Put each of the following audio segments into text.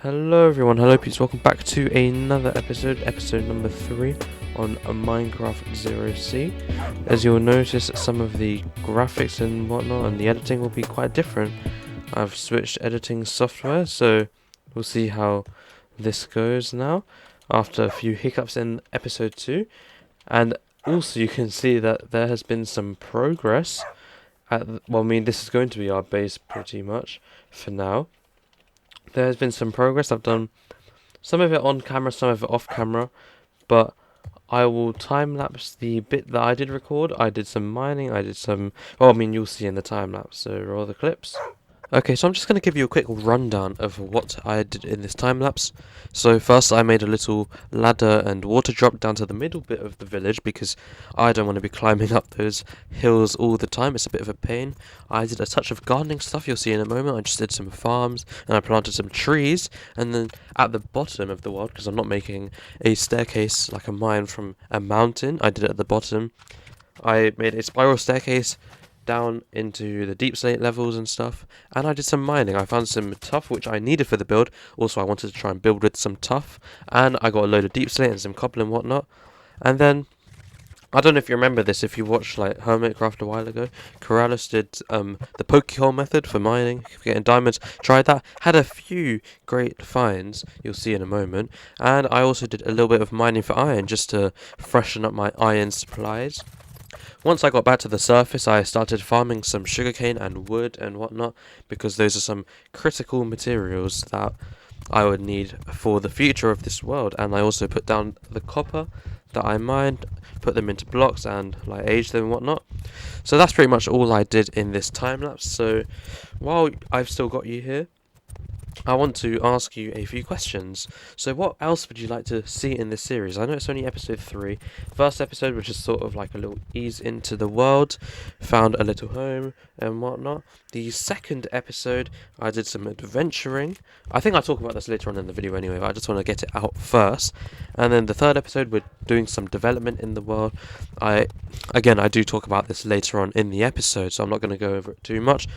Hello everyone, hello peeps, welcome back to another episode number 3 on Minecraft Zero C. As you'll notice, some of the graphics and whatnot and the editing will be quite different. I've switched editing software, so we'll see how this goes now after a few hiccups in episode 2. And also you can see that there has been some progress this is going to be our base pretty much for now. There has been some progress. I've done some of it on camera, some of it off camera, but I will time lapse the bit that I did record. I did some mining, you'll see in the time lapse, so roll the clips. Okay, so I'm just going to give you a quick rundown of what I did in this time lapse. So first I made a little ladder and water drop down to the middle bit of the village because I don't want to be climbing up those hills all the time, it's a bit of a pain. I did a touch of gardening stuff, you'll see in a moment. I just did some farms and I planted some trees, and then at the bottom of the world, because I'm not making a staircase like a mine from a mountain, I did it at the bottom. I made a spiral staircase down into the deep slate levels and stuff, and I did some mining. I found some tuff which I needed for the build. Also I wanted to try and build with some tuff, and I got a load of deep slate and some cobble and whatnot. And then I don't know if you remember this, if you watched like Hermitcraft a while ago, Corrales did the pokehole method for mining, getting diamonds. Tried that, had a few great finds, you'll see in a moment. And I also did a little bit of mining for iron just to freshen up my iron supplies. Once I got back to the surface, I started farming some sugarcane and wood and whatnot, because those are some critical materials that I would need for the future of this world. And I also put down the copper that I mined, put them into blocks and like aged them and whatnot. So that's pretty much all I did in this time lapse. So while I've still got you here, I want to ask you a few questions. So what else would you like to see in this series? I know it's only episode 3. First episode, which is sort of like a little ease into the world, found a little home and whatnot. The second episode, I did some adventuring. I think I'll talk about this later on in the video anyway, but I just want to get it out first. And then the third episode, we're doing some development in the world. I do talk about this later on in the episode, so I'm not going to go over it too much.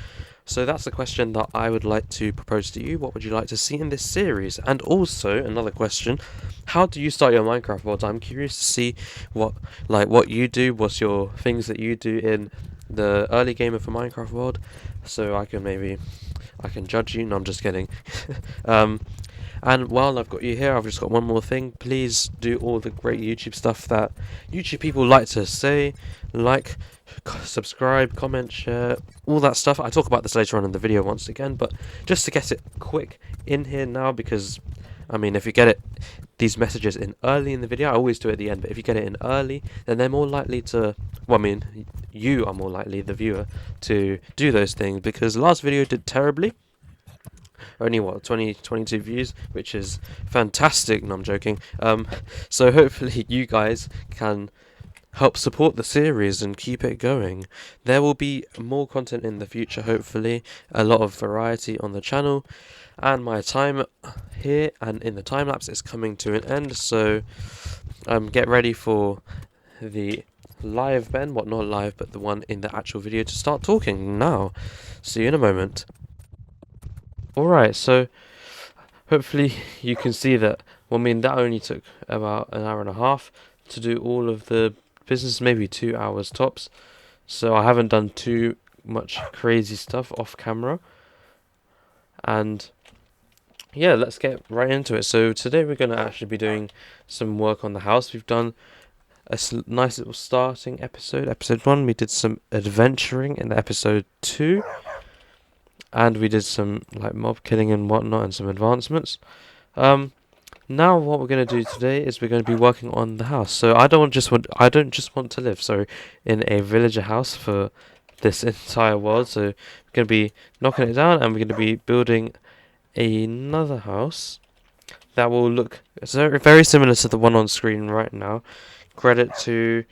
So that's the question that I would like to propose to you. What would you like to see in this series? And also, another question, how do you start your Minecraft world? I'm curious to see what you do, what's your things that you do in the early game of a Minecraft world, so I can judge you. No, I'm just kidding. And while I've got you here, I've just got one more thing. Please do all the great YouTube stuff that YouTube people like to say, like, subscribe, comment, share, all that stuff. I talk about this later on in the video once again, but just to get it quick in here now, because if you get these messages in early in the video, I always do it at the end, but if you get it in early, then they're more likely to, you are more likely, the viewer, to do those things, because last video did terribly. Only 22 views, which is fantastic. No, I'm joking. So hopefully you guys can help support the series and keep it going. There will be more content in the future, hopefully, a lot of variety on the channel, and my time here and in the time lapse is coming to an end, so get ready for the live Ben, not live, but the one in the actual video, to start talking now. See you in a moment. Alright, so hopefully you can see that, that only took about an hour and a half to do all of the business, maybe 2 hours tops. So I haven't done too much crazy stuff off camera. And yeah, let's get right into it. So today we're going to actually be doing some work on the house. We've done a nice little starting episode. Episode 1, we did some adventuring in episode 2. And we did some mob killing and whatnot, and some advancements. Now what we're going to do today is we're going to be working on the house. So I don't just want to live in a villager house for this entire world. So we're going to be knocking it down, and we're going to be building another house that will look very similar to the one on screen right now. Credit to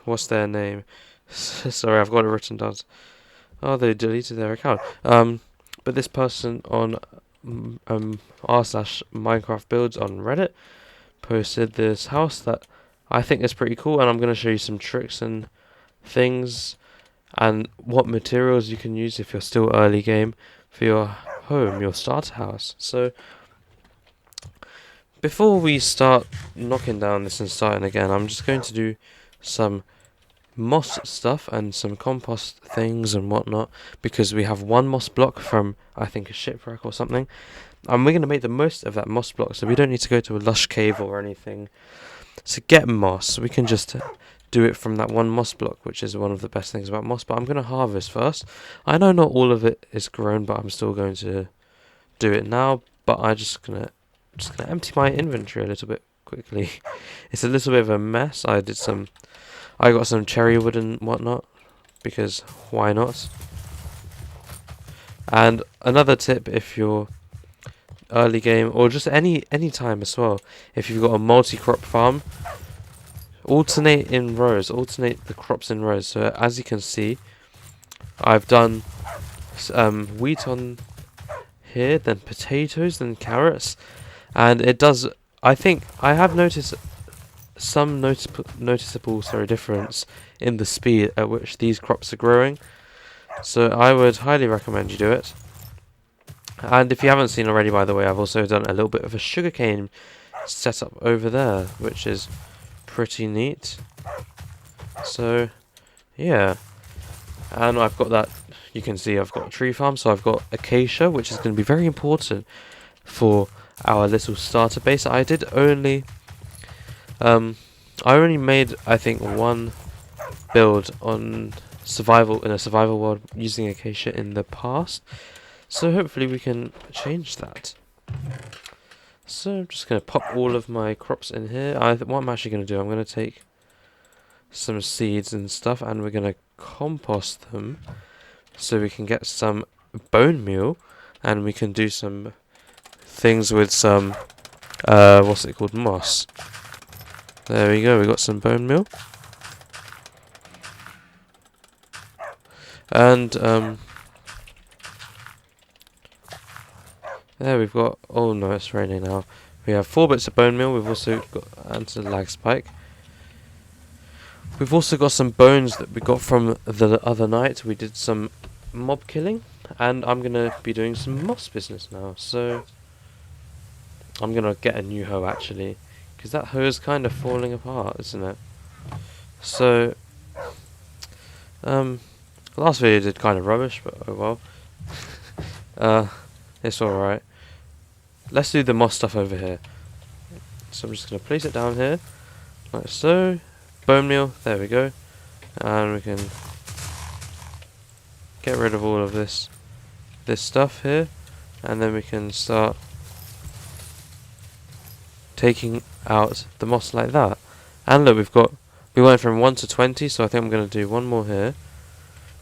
what's their name? Sorry, I've got it written down. Oh, they deleted their account. But this person on r/Minecraft builds on Reddit posted this house that I think is pretty cool, and I'm going to show you some tricks and things and what materials you can use if you're still early game for your home, your starter house. So before we start knocking down this and starting again, I'm just going to do some moss stuff and some compost things and whatnot, because we have one moss block from, I think, a shipwreck or something, and we're going to make the most of that moss block, so we don't need to go to a lush cave or anything to get moss. We can just do it from that one moss block, which is one of the best things about moss. But I'm going to harvest first. I know not all of it is grown, but I'm still going to do it now. But I'm just gonna empty my inventory a little bit quickly. It's a little bit of a mess. I got some cherry wood and whatnot, because why not? And another tip, if you're early game, or just any time as well, if you've got a multi-crop farm, alternate the crops in rows. So as you can see, I've done wheat on here, then potatoes, then carrots, and it does, I think I have noticed some noticeable difference in the speed at which these crops are growing. So I would highly recommend you do it. And if you haven't seen already, by the way, I've also done a little bit of a sugarcane setup over there, which is pretty neat. So yeah, and I've got that, you can see I've got a tree farm, so I've got acacia, which is going to be very important for our little starter base. I only made, I think, one build on survival in a survival world using acacia in the past, so hopefully we can change that. So I'm just going to pop all of my crops in here. What I'm actually going to do, I'm going to take some seeds and stuff, and we're going to compost them so we can get some bone meal, and we can do some things with some moss. There we go, we got some bone meal. And there we've got, oh no, it's raining now. We have 4 bits of bone meal. We've also got anti-lag spike. We've also got some bones that we got from the other night. We did some mob killing, and I'm gonna be doing some moss business now. So I'm gonna get a new hoe actually, because that hoe is kind of falling apart, isn't it? So last video did kind of rubbish, but oh well. It's alright. Let's do the moss stuff over here. So I'm just going to place it down here, like so. Bone meal, there we go. And we can get rid of all of this stuff here, and then we can start taking out the moss like that. And look, we went from 1 to 20, so I think I'm going to do one more here.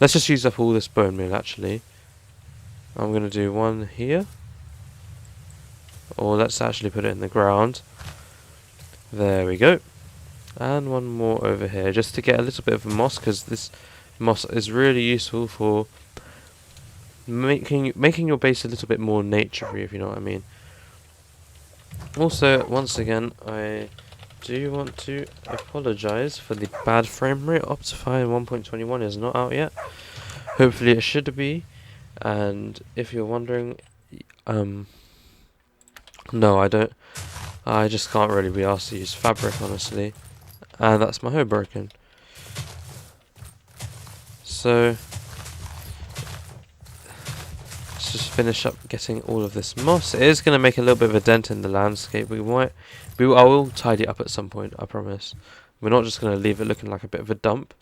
Let's just use up all this bone meal actually. I'm going to do one here, or let's actually put it in the ground. There we go. And one more over here, just to get a little bit of moss, because this moss is really useful for making your base a little bit more naturey, if you know what I mean. Also, once again, I do want to apologise for the bad frame rate. Optifine 1.21 is not out yet. Hopefully it should be. And if you're wondering, no, I don't. I just can't really be asked to use fabric, honestly. And that's my hoe broken. So let's just finish up getting all of this moss. It is going to make a little bit of a dent in the landscape. I will tidy it up at some point, I promise. We're not just going to leave it looking like a bit of a dump.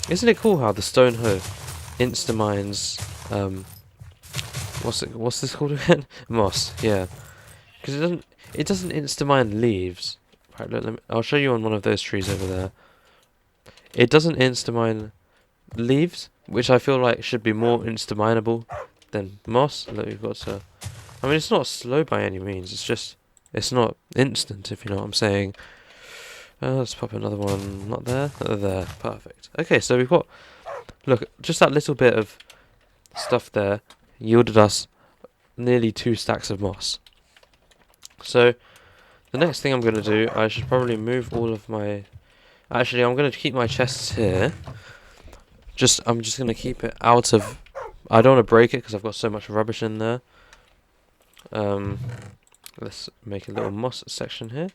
Isn't it cool how the stone hoe insta-mines, what's this called again? Moss, yeah. Because it doesn't insta-mine leaves. Right, look, I'll show you on one of those trees over there. It doesn't insta-mine leaves, which I feel like should be more insta-mineable than moss. Look, we've got to, I mean, it's not slow by any means, it's not instant, if you know what I'm saying. Let's pop another one, not there, there, perfect. Okay, so we've got, look, just that little bit of stuff there yielded us nearly 2 stacks of moss. So the next thing I'm going to do, I should probably move all of my, actually I'm going to keep my chests here. I'm just going to keep it out of I don't want to break it because I've got so much rubbish in there. Let's make a little moss section here.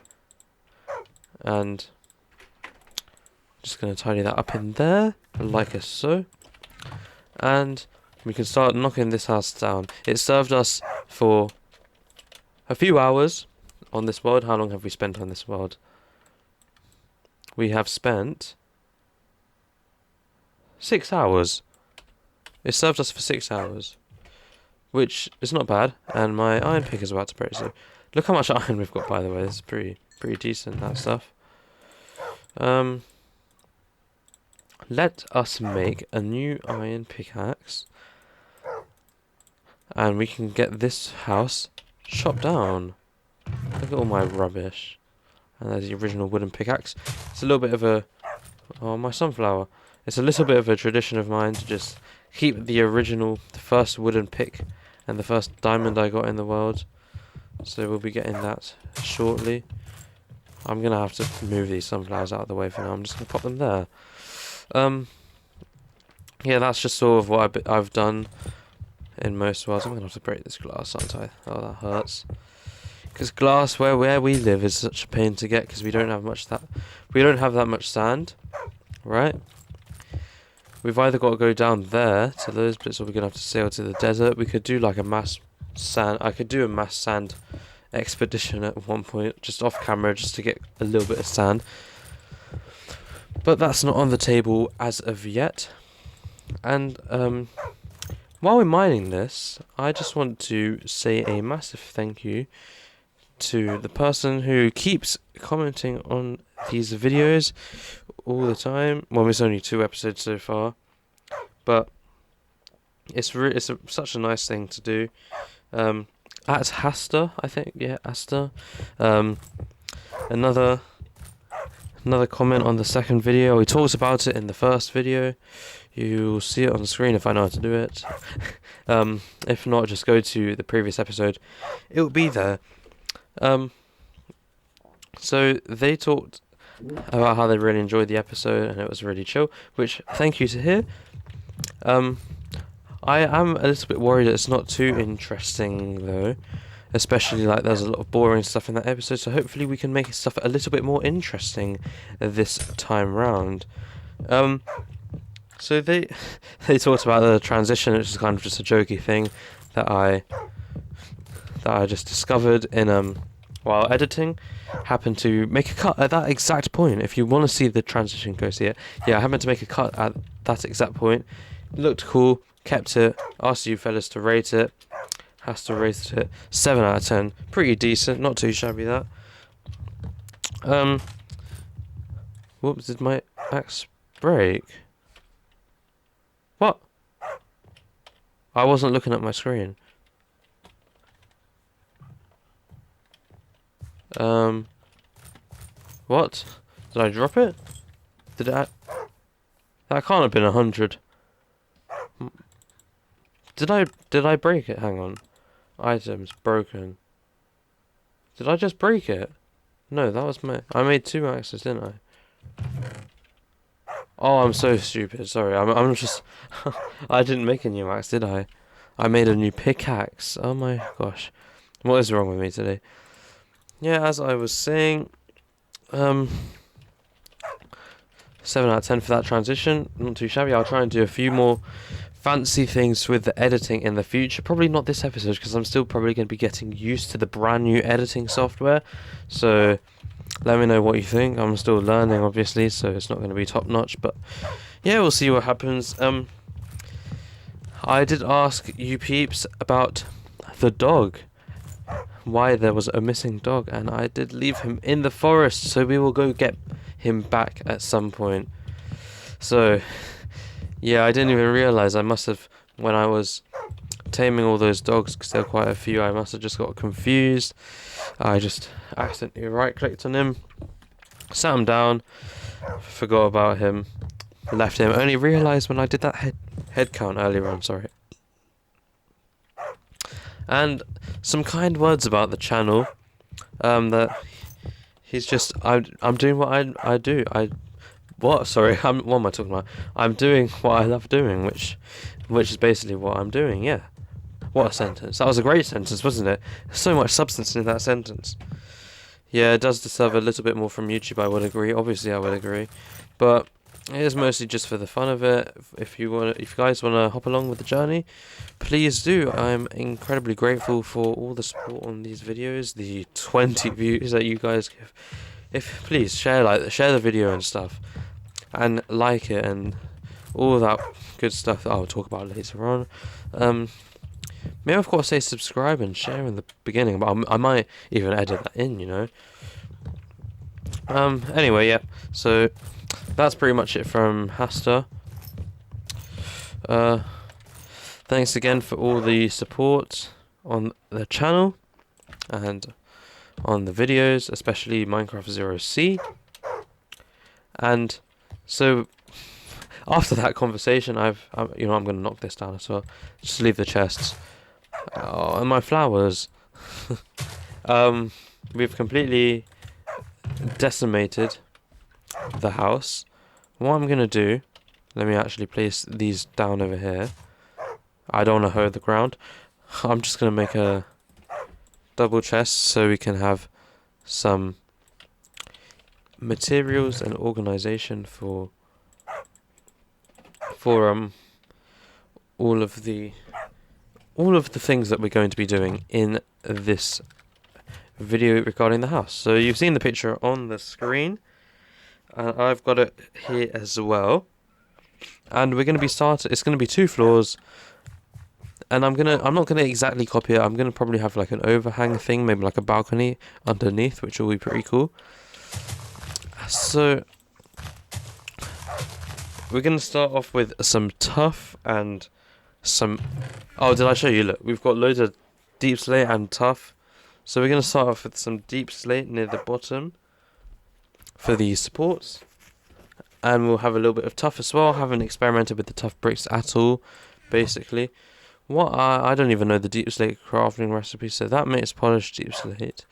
And just going to tidy that up in there, like so. And we can start knocking this house down. It served us for a few hours on this world. How long have we spent on this world? We have spent 6 hours. It served us for 6 hours, which is not bad. And my iron pick is about to break. So look how much iron we've got, by the way. This is pretty decent, that stuff. Let us make a new iron pickaxe, and we can get this house chopped down. Look at all my rubbish. And there's the original wooden pickaxe. It's a little bit of a... Oh, my sunflower. It's a little bit of a tradition of mine to just keep the first wooden pick and the first diamond I got in the world. So we'll be getting that shortly. I'm going to have to move these sunflowers out of the way for now. I'm just going to pop them there. Yeah, that's just sort of what I've done in most worlds. I'm going to have to break this glass, aren't I? Oh, that hurts. Because glass, where we live, is such a pain to get because we don't have that much sand, right? We've either got to go down there to those bits, or we're going to have to sail to the desert. We could do like a mass sand. I could do a mass sand expedition at one point, just off camera, just to get a little bit of sand. But that's not on the table as of yet. And while we're mining this, I just want to say a massive thank you to the person who keeps commenting on these videos all the time. Well, it's only 2 episodes so far, but it's such a nice thing to do. At Hasta, I think, yeah, Asta. Another comment on the second video. We talked about it in the first video. You'll see it on the screen if I know how to do it. If not, just go to the previous episode. It will be there. So they talked about how they really enjoyed the episode and it was really chill, which thank you to hear. I am a little bit worried that it's not too interesting though, especially like there's a lot of boring stuff in that episode, so hopefully we can make stuff a little bit more interesting this time round. So they talked about the transition, which is kind of just a jokey thing that I just discovered in while editing. Happened to make a cut at that exact point. If you want to see the transition, go see it. Yeah, I happened to make a cut at that exact point. It looked cool, kept it, asked you fellas to rate it. Has to rate it 7 out of 10. Pretty decent, not too shabby that. Whoops, did my axe break? What? I wasn't looking at my screen. What? Did I drop it? That can't have been 100. Did I break it? Hang on. Items broken. Did I just break it? No, that was I made 2 axes, didn't I? Oh, I'm so stupid. Sorry, I'm just... I didn't make a new axe, did I? I made a new pickaxe. Oh my gosh. What is wrong with me today? Yeah, as I was saying, 7 out of 10 for that transition. Not too shabby. I'll try and do a few more fancy things with the editing in the future. Probably not this episode, because I'm still probably going to be getting used to the brand new editing software. So let me know what you think. I'm still learning, obviously, so it's not going to be top notch. But yeah, we'll see what happens. I did ask you peeps about the dog. Why there was a missing dog, and I did leave him in the forest, so we will go get him back at some point. So yeah, I didn't even realise. I must have, when I was taming all those dogs, because there were quite a few, I must have just got confused. I just accidentally right clicked on him, sat him down, forgot about him, left him, only realised when I did that head count earlier on, sorry. And some kind words about the channel, that he's just, I'm doing what I do. What am I talking about? I'm doing what I love doing, which which is basically what I'm doing. Yeah. What a sentence. That was a great sentence, wasn't it? So much substance in that sentence. Yeah, it does deserve a little bit more from YouTube, I would agree. Obviously, I would agree. But it is mostly just for the fun of it. If you guys want to hop along with the journey, please do. I'm incredibly grateful for all the support on these videos, the 20 views that you guys give. Please share the video and stuff, and like it and all that good stuff that I'll talk about later on. Maybe I've got to say subscribe and share in the beginning, but I might even edit that in, you know. Anyway, yeah. So that's pretty much it from Hasta. Thanks again for all the support on the channel and on the videos, especially Minecraft Zero C. And so after that conversation, I'm going to knock this down as well. Just leave the chests. Oh, and my flowers. We've completely decimated the house. What I'm going to do, let me actually place these down over here. I don't want to hoe the ground. I'm just going to make a double chest so we can have some materials and organization for all of the things that we're going to be doing in this video regarding the house. So you've seen the picture on the screen, and I've got it here as well. And we're going to be it's going to be 2 floors, and I'm not gonna exactly copy it. I'm gonna probably have like an overhang thing, maybe like a balcony underneath, which will be pretty cool. So we're gonna start off with some tuff and some. Oh, did I show you? Look, we've got loads of deep slate and tuff. So we're gonna start off with some deep slate near the bottom for the supports, and we'll have a little bit of tuff as well. I haven't experimented with the tuff bricks at all, basically. I don't even know the deep slate crafting recipe. So that makes polished deep slate,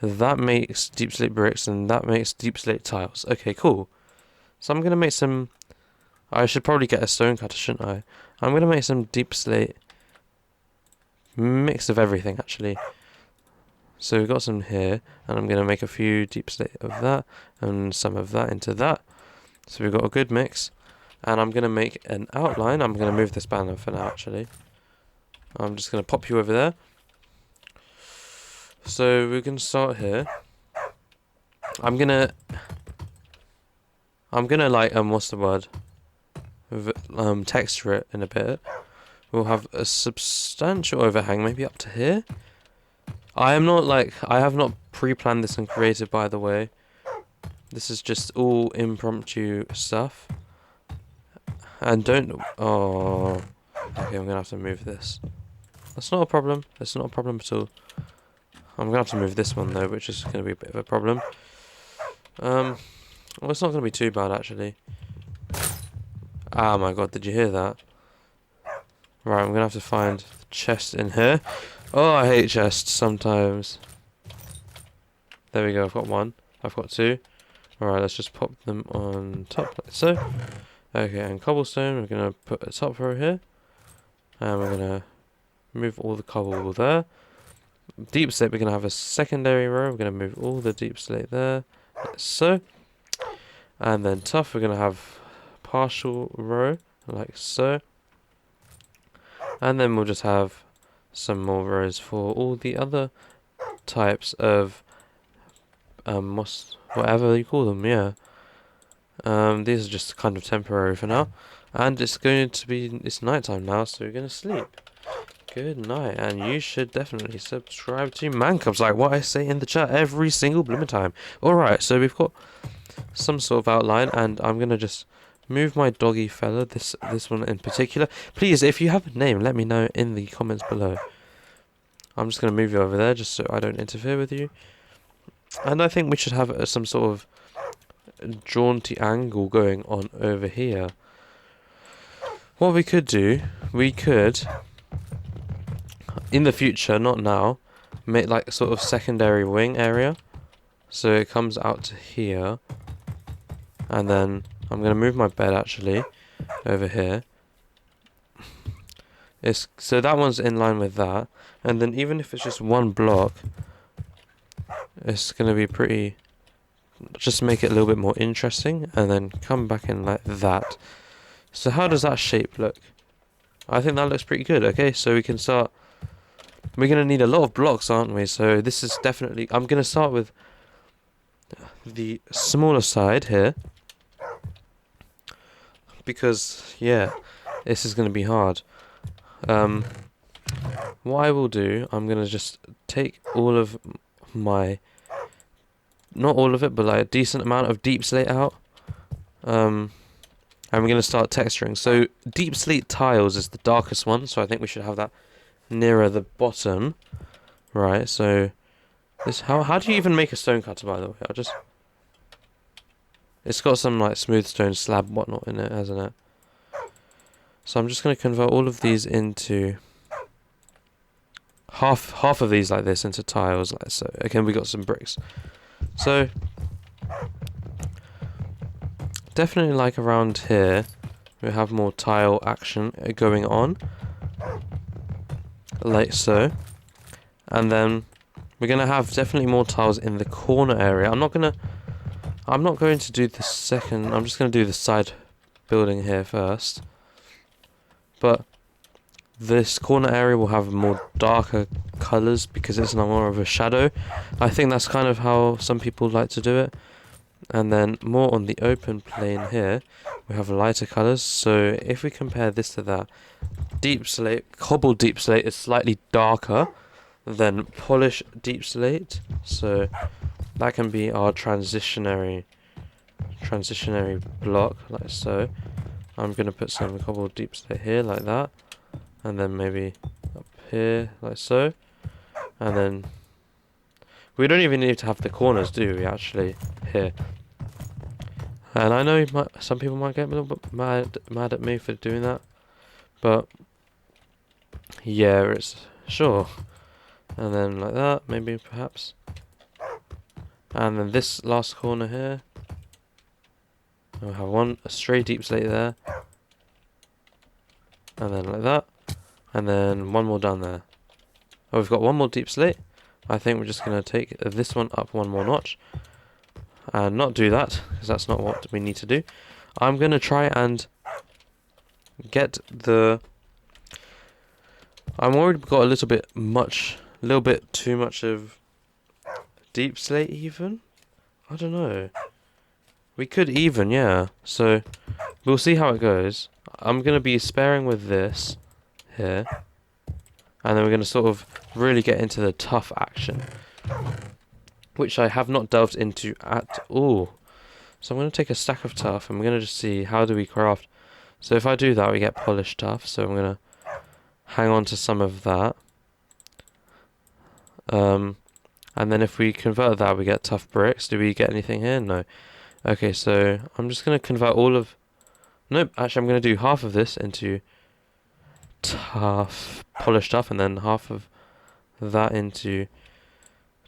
that makes deep slate bricks, and that makes deep slate tiles. Okay, cool. So I'm gonna make some. I should probably get a stone cutter, shouldn't I? I'm gonna make some deep slate mix of everything actually. So we've got some here, and I'm gonna make a few deep slate of that and some of that into that. So we've got a good mix, and I'm gonna make an outline. I'm gonna move this banner for now actually. I'm just gonna pop you over there. So we can start here. I'm gonna like what's the word? Texture it in a bit. We'll have a substantial overhang, maybe up to here. I have not pre-planned this and created, by the way. This is just all impromptu stuff. And oh, okay, I'm gonna have to move this. That's not a problem. That's not a problem at all. I'm gonna have to move this one though, which is gonna be a bit of a problem. Well, it's not gonna be too bad actually. Oh my god, did you hear that? Right, I'm gonna have to find the chest in here. Oh, I hate chests sometimes. There we go, I've got one. I've got 2. Alright, let's just pop them on top like so. Okay, and cobblestone, we're gonna put a top row here. And we're gonna move all the cobble there. Deep slate, we're gonna have a secondary row. We're gonna move all the deep slate there, like so. And then tuff, we're gonna have partial row, like so. And then we'll just have some more rows for all the other types of whatever you call them, yeah. These are just kind of temporary for now. And it's nighttime now, so we're gonna sleep. Good night, and you should definitely subscribe to mancubs, like what I say in the chat every single blooming time. Alright, so we've got some sort of outline, and I'm gonna just move my doggy fella, this one in particular. Please, if you have a name, let me know in the comments below. I'm just gonna move you over there, just so I don't interfere with you. And I think we should have some sort of jaunty angle going on over here. What we could do, in the future, not now, make like sort of secondary wing area. So it comes out to here. And then I'm going to move my bed actually over here. So that one's in line with that, and then even if it's just one block, it's gonna be pretty. Just make it a little bit more interesting, and then come back in like that. So how does that shape look? I think that looks pretty good. Okay, so we can start. We're gonna need a lot of blocks, aren't we? So this is definitely. I'm gonna start with the smaller side here, because yeah, this is gonna be hard. What I will do, I'm gonna just take all of my, not all of it, but like a decent amount of deep slate out. And we're gonna start texturing. So deep slate tiles is the darkest one, so I think we should have that nearer the bottom. Right, so this how do you even make a stone cutter, by the way? It's got some like smooth stone slab whatnot in it, hasn't it? So I'm just gonna convert all of these into half of these like this into tiles like so. Again, we got some bricks. So definitely like around here we have more tile action going on. Like so. And then we're gonna have definitely more tiles in the corner area. I'm not going to do the second, I'm just gonna do the side building here first. But this corner area will have more darker colours because it's now more of a shadow. I think that's kind of how some people like to do it. And then more on the open plane here, we have lighter colours. So if we compare this to that, deep slate, cobbled deep slate is slightly darker than polished deep slate. So that can be our transitionary block, like so. I'm going to put some cobbled deep slate here, like that. And then maybe up here, like so. And then we don't even need to have the corners, do we, actually, here. And I know some people might get a little bit mad at me for doing that. But yeah, it's sure. And then like that, maybe, perhaps. And then this last corner here, we'll have a stray deep slate there. And then like that. And then one more down there. Oh, we've got one more deep slate. I think we're just going to take this one up one more notch. And not do that, because that's not what we need to do. I'm going to try and get the... I'm worried we've got a little bit too much of deep slate even. I don't know. We could even, yeah. So we'll see how it goes. I'm going to be sparing with this here. And then we're going to sort of really get into the tough action, which I have not delved into at all. So I'm going to take a stack of tough and we're going to just see how do we craft. So if I do that, we get polished tough. So I'm going to hang on to some of that. And then if we convert that, we get tough bricks. Do we get anything here? No. Okay, so I'm just going to convert all of... Nope, actually I'm going to do half of this into tough polished tough, and then half of that into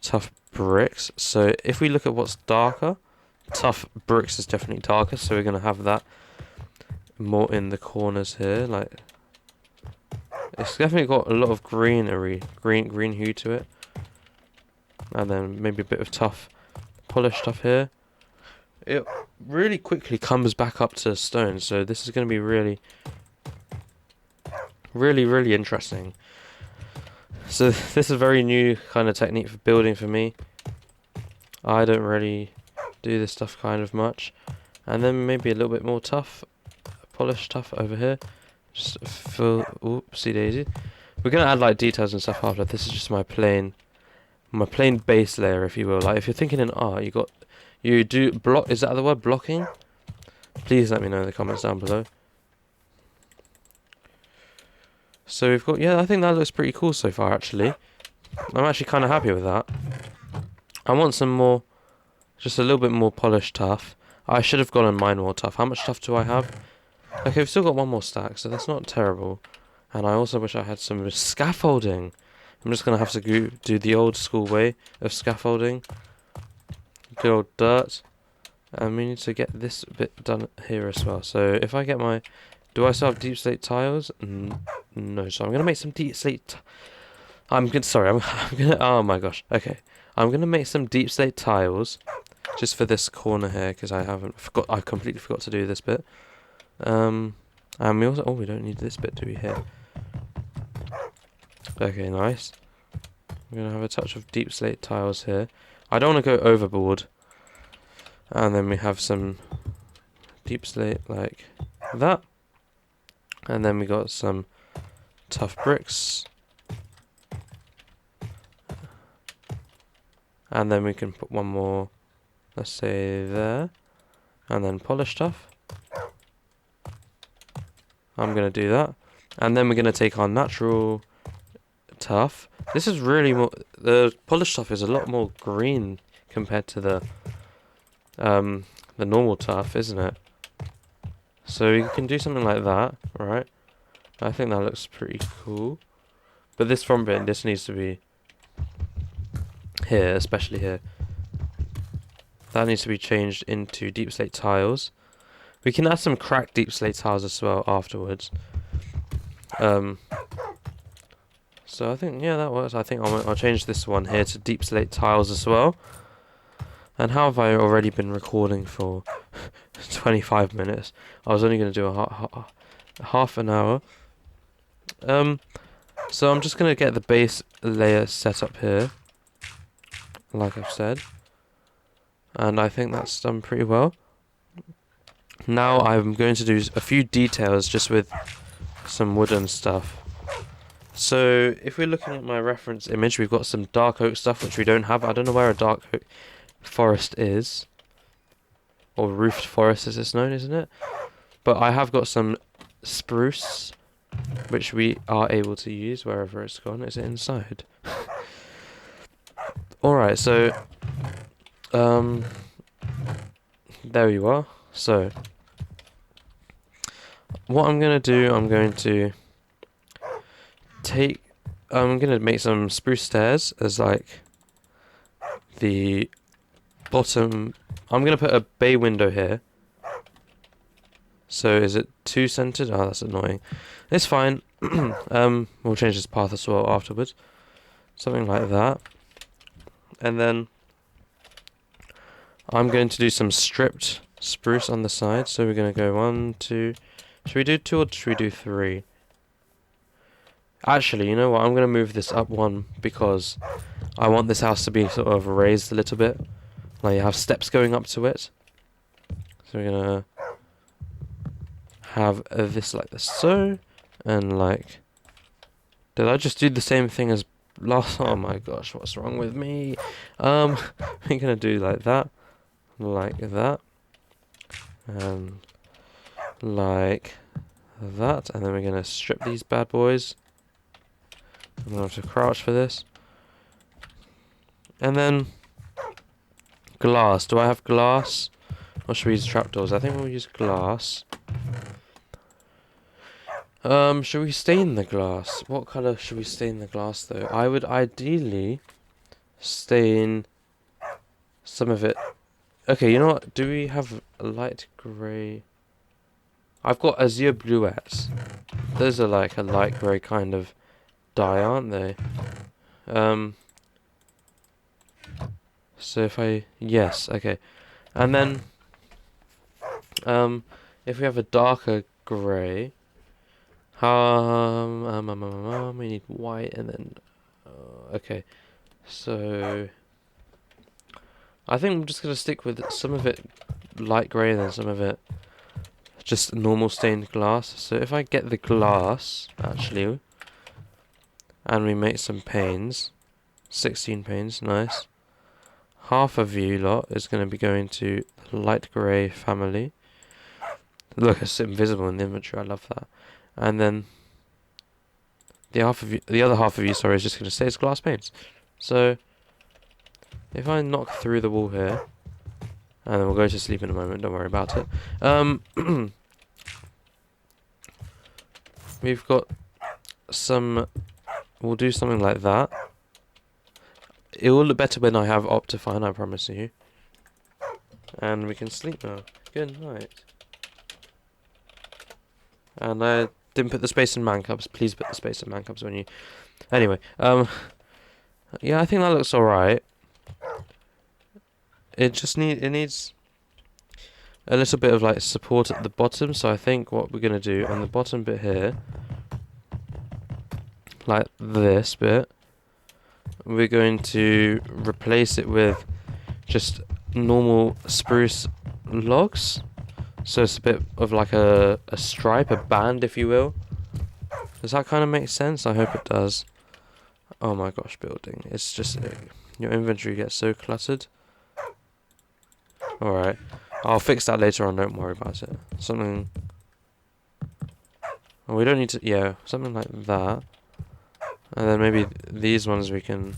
tough bricks. So if we look at what's darker, tough bricks is definitely darker, so we're going to have that more in the corners here. Like, it's definitely got a lot of green hue to it. And then maybe a bit of tough polished stuff here. It really quickly comes back up to stone, so this is going to be really interesting. So this is a very new kind of technique for building for me. I don't really do this stuff kind of much. And then maybe a little bit more tough, polished stuff over here. Just fill, oopsie daisy. We're going to add like details and stuff after. This is just my plain base layer, if you will. Like if you're thinking in art, you do block, is that the word, blocking? Please let me know in the comments down below. So we've got, yeah, I think that looks pretty cool so far, actually. I'm actually kind of happy with that. I want some more, just a little bit more polished tough. I should have gone and mined more tough. How much tough do I have? Okay, we've still got one more stack, so that's not terrible. And I also wish I had some scaffolding. I'm just going to have to do the old school way of scaffolding. Good old dirt. And we need to get this bit done here as well. So if I get my... Do I still have deep slate tiles? No, so I'm gonna make some deep slate. Sorry, I'm gonna. Oh my gosh. Okay, I'm gonna make some deep slate tiles, just for this corner here, because I completely forgot to do this bit. And we also. Oh, we don't need this bit, do we? Here. Okay, nice. We're gonna have a touch of deep slate tiles here. I don't want to go overboard. And then we have some deep slate like that. And then we got some tough bricks. And then we can put one more, let's say there. And then polished stuff. I'm going to do that. And then we're going to take our natural tough. This is really more, the polished stuff is a lot more green compared to the normal tough, isn't it? So you can do something like that, right? I think that looks pretty cool. But this front bit, this needs to be here, especially here. That needs to be changed into deep slate tiles. We can add some cracked deep slate tiles as well afterwards. So I think, yeah, that works. I think I'll change this one here to deep slate tiles as well. And how have I already been recording for 25 minutes? I was only going to do a half an hour. So I'm just going to get the base layer set up here, like I've said. And I think that's done pretty well. Now I'm going to do a few details just with some wooden stuff. So if we're looking at my reference image, we've got some dark oak stuff which we don't have. I don't know where a dark oak forest is. Or roofed forest as it's known, isn't it? But I have got some spruce which we are able to use wherever it's gone. Is it inside? Alright, so there you are. So what I'm going to do, I'm going to make some spruce stairs as like the bottom. I'm going to put a bay window here. So is it too centered? Oh, that's annoying. It's fine. We'll change this path as well afterwards. Something like that. And then I'm going to do some stripped spruce on the side. So we're going to go 1, 2. Should we do 2 or should we do 3? Actually, you know what? I'm going to move this up 1 because I want this house to be sort of raised a little bit. Like you have steps going up to it. So we're going to have this like this. So, and like, did I just do the same thing as last? Oh my gosh, what's wrong with me? We're going to do like that. Like that. And like that. And then we're going to strip these bad boys. I'm going to have to crouch for this. And then glass. Do I have glass? Or should we use trapdoors? I think we'll use glass. Should we stain the glass? What colour should we stain the glass though? I would ideally stain some of it. Okay, you know what? Do we have a light grey? I've got azure bluettes. Those are like a light grey kind of dye, aren't they? So if yes, okay. And then if we have a darker grey, we need white and then okay. So I think I'm just gonna stick with some of it light grey and then some of it just normal stained glass. So if I get the glass actually, and we make some panes, 16 panes, nice. Half of you lot is going to be going to the light grey family. Look, it's invisible in the inventory. I love that. And then the other half of you, sorry, is just going to stay as glass panes. So if I knock through the wall here, and then we'll go to sleep in a moment. Don't worry about it. We've got some. We'll do something like that. It will look better when I have Optifine, I promise you. And we can sleep now. Good night. And Didn't put the space in mancubs. Please put the space in mancubs when you... Anyway, yeah, I think that looks alright. It needs a little bit of like support at the bottom, so I think what we're gonna do on the bottom bit here, like this bit, we're going to replace it with just normal spruce logs. So it's a bit of like a stripe, a band, if you will. Does that kind of make sense? I hope it does. Oh my gosh, building. It's just... your inventory gets so cluttered. Alright. I'll fix that later on, don't worry about it. Something... oh, we don't need to... yeah, something like that. And then maybe these ones we can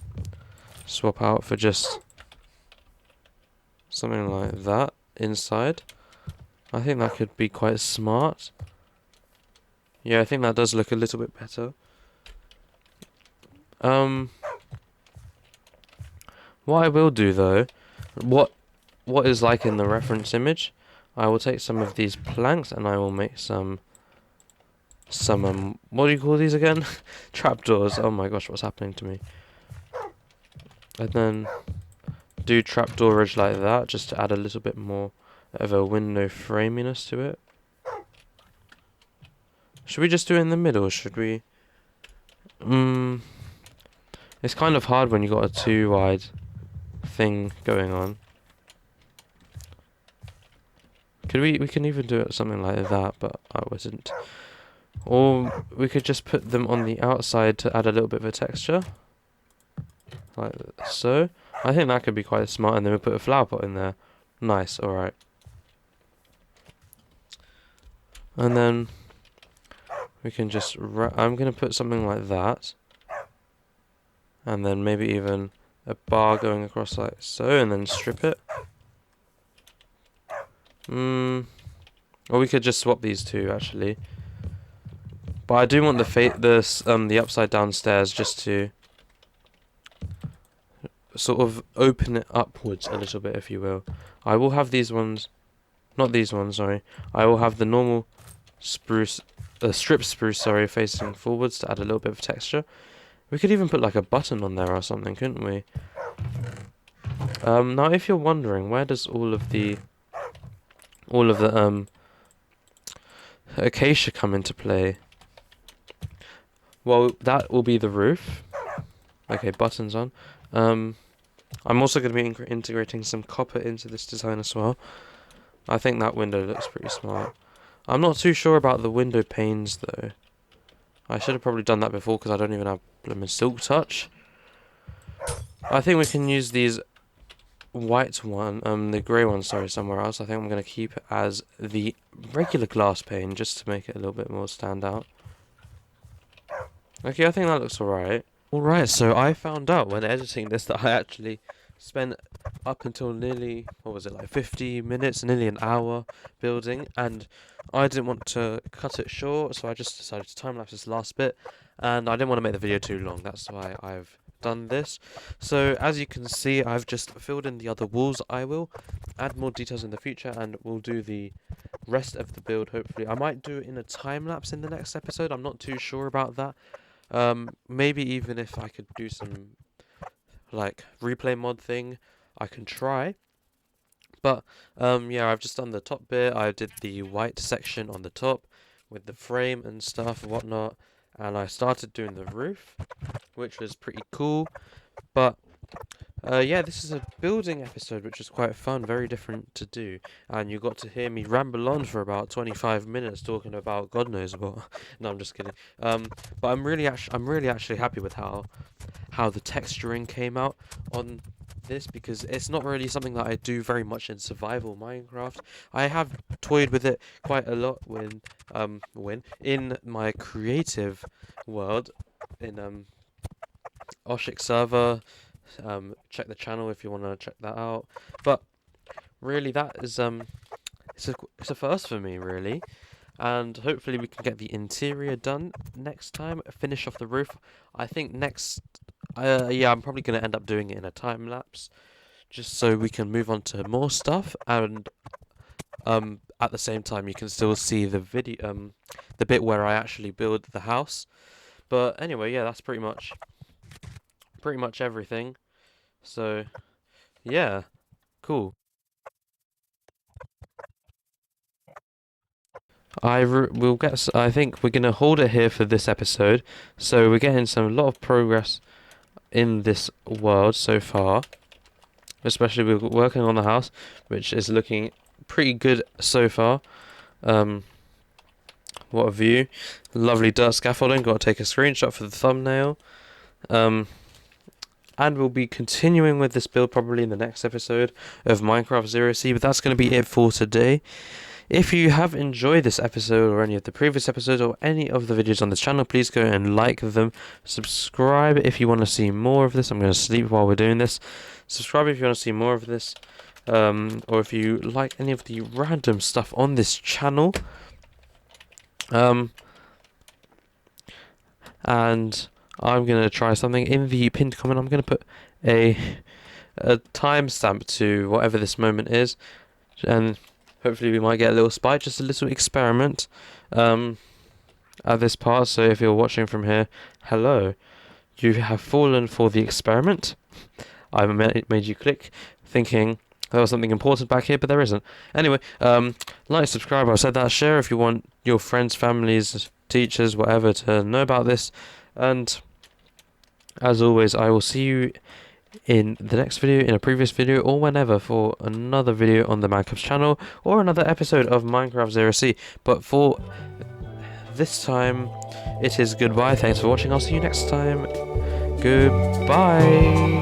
swap out for just... something like that inside. I think that could be quite smart. Yeah, I think that does look a little bit better. What I will do though, what is like in the reference image, I will take some of these planks and I will make some what do you call these again? Trapdoors. Oh my gosh, what's happening to me? And then do trapdoorage like that, just to add a little bit more of a window framiness to it. Should we just do it in the middle? Should we? It's kind of hard when you got a too wide thing going on. Could we can even do it something like that, but I wasn't. Or we could just put them on the outside to add a little bit of a texture. Like so. I think that could be quite smart, and then we put a flower pot in there. Nice, alright. And then we can just I'm going to put something like that. And then maybe even a bar going across like so, and then strip it. Or we could just swap these two actually. But I do want the upside down stairs just to sort of open it upwards a little bit, if you will. I will have these ones, not these ones, sorry. I will have the normal spruce, strip spruce, sorry, facing forwards to add a little bit of texture. We could even put like a button on there or something, couldn't we? Now if you're wondering, where does all of the acacia come into play? Well, that will be the roof. Okay, buttons on. I'm also going to be integrating some copper into this design as well. I think that window looks pretty smart. I'm not too sure about the window panes though. I should have probably done that before because I don't even have blooming silk touch. I think we can use these white one, the grey one, sorry, somewhere else. I think I'm going to keep it as the regular glass pane just to make it a little bit more stand out. Okay, I think that looks alright. Alright, so I found out when editing this that I actually spent up until nearly, what was it, like 50 minutes, nearly an hour building, and I didn't want to cut it short, so I just decided to time-lapse this last bit, and I didn't want to make the video too long, that's why I've done this. So as you can see, I've just filled in the other walls. I will add more details in the future, and we'll do the rest of the build, hopefully. I might do it in a time-lapse in the next episode, I'm not too sure about that. Maybe even if I could do some like replay mod thing, I can try. But yeah, I've just done the top bit. I did the white section on the top with the frame and stuff and whatnot, and I started doing the roof, which was pretty cool. But yeah, this is a building episode, which is quite fun, very different to do, and you got to hear me ramble on for about 25 minutes talking about God knows what. No, I'm just kidding. But I'm really actually happy with how the texturing came out on this, because it's not really something that I do very much in survival Minecraft. I have toyed with it quite a lot in my creative world in Oshik server. Check the channel if you want to check that out. But really, that is it's a first for me, really, and hopefully we can get the interior done next time. Finish off the roof. I think next, yeah, I'm probably gonna end up doing it in a time lapse, just so we can move on to more stuff. And At the same time, you can still see the video, the bit where I actually build the house. But anyway, yeah, that's pretty much everything. So yeah, cool. I think we're gonna hold it here for this episode. So we're getting a lot of progress in this world so far. Especially we're working on the house, which is looking pretty good so far. Um, what a view! Lovely dirt scaffolding. Got to take a screenshot for the thumbnail. Um, and we'll be continuing with this build probably in the next episode of Minecraft Zero C. But that's going to be it for today. If you have enjoyed this episode or any of the previous episodes or any of the videos on this channel, please go and like them. Subscribe if you want to see more of this. I'm going to sleep while we're doing this. Subscribe if you want to see more of this. Or if you like any of the random stuff on this channel. And I'm going to try something. In the pinned comment, I'm going to put a timestamp to whatever this moment is. And hopefully we might get a little spike, just a little experiment at this part. So if you're watching from here, hello. You have fallen for the experiment. I made you click thinking there was something important back here, but there isn't. Anyway, like, subscribe, I said that. Share if you want your friends, families, teachers, whatever to know about this. And as always, I will see you in the next video, in a previous video, or whenever for another video on the mancubs channel or another episode of Minecraft Zero C. But for this time, it is goodbye. Thanks for watching. I'll see you next time. Goodbye.